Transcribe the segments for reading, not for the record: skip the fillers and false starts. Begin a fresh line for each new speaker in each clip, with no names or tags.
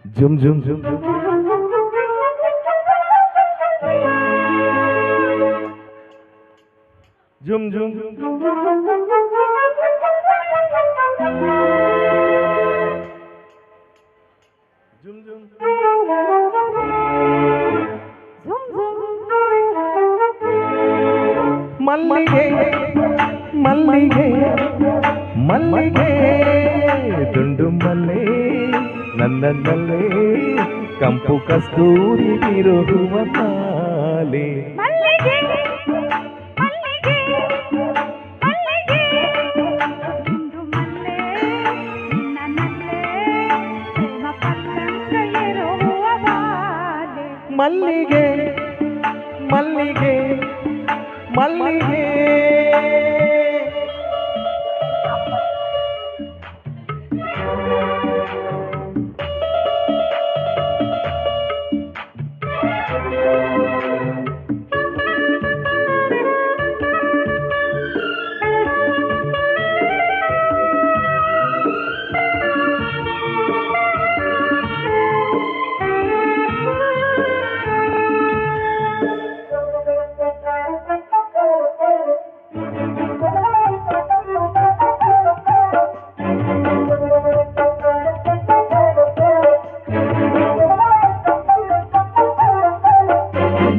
ಜುಮ್ ಜುಮ್ ಜುಮ್ ಜುಮ್ ಜುಮ್ ಜುಮ್ ಜುಮ್ ಮಲ್ಲಿಗೆ ಮಲ್ಲಿಗೆ ಮಲ್ಲಿಗೆ ದುಂಡು ಮಲ್ಲೆ ನನ್ನಲ್ಲೇ ಕಂಪು ಕಸ್ತೂರಿ ಬಿರುಹುವ ಮಾಲೆ ಮಲ್ಲಿಗೆ ಮಲ್ಲಿಗೆ ಮಲ್ಲಿಗೆ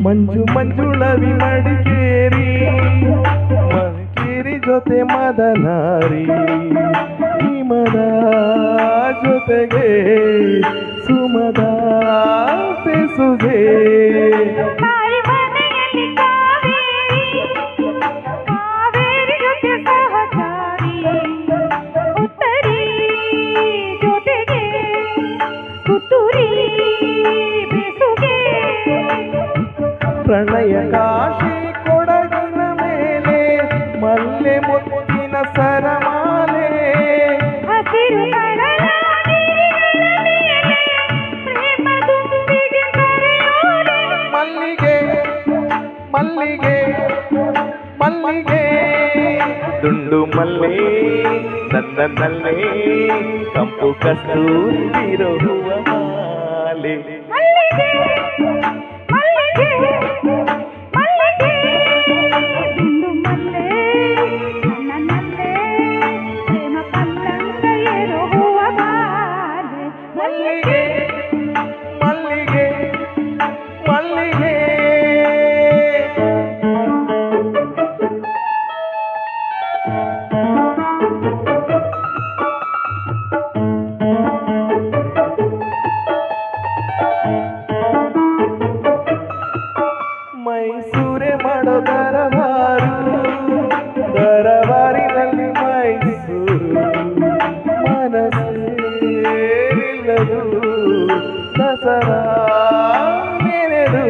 ಮಂಜು ಮಂಜುಳವಿ ಮಡಿಕೇರಿ ಮಡಿಕೇರಿ ಜೊತೆ ಮದನಾರಿ ಹಿಮದ ಜೊತೆಗೆ ಸುಮದ ಬೆಸುಗೆ ಪ್ರಣಯ ಕಾಶಿ ಕೊಡಗಿನ ಮೇಲೆ ಮಲ್ಲೆ ಮುತ್ತಿನ ಸರಮಾಲೆ ಮಲ್ಲಿಗೆ ಮಲ್ಲಿಗೆ ಮಲ್ಲಿಗೆ ದುಂಡು ಮಲ್ಲೆ ನನ್ನಲ್ಲೇ ಕಂಪು ಕಸ್ತೂರಿ ಬಿರುಹುವ ಮಾಲೆ ಮಲ್ಲಿಗೆ ಮಲ್ಲಿಗೆ ಮಲ್ಲಿಗೆ ಮೈಸೂರೇ ಮಾಡೋ ದರಬಾರಿನಲ್ಲಿ ಮೈಸೂರು ಮನಸ್ಸೇರಿಲ್ಲದು ದಸರಾ ನೆನೆದು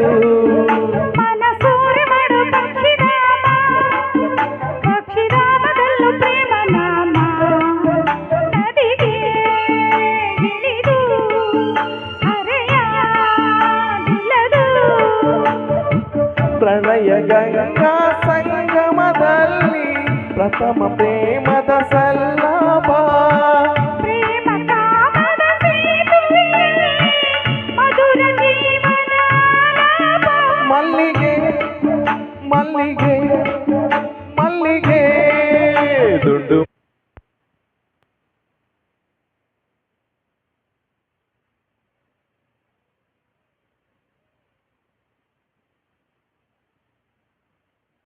ಪ್ರಣಯ ಗಂಗಾ ಸಂಗಮದಲ್ಲಿ ಪ್ರಥಮ ಪ್ರೇಮದ ಸಲ್ಲ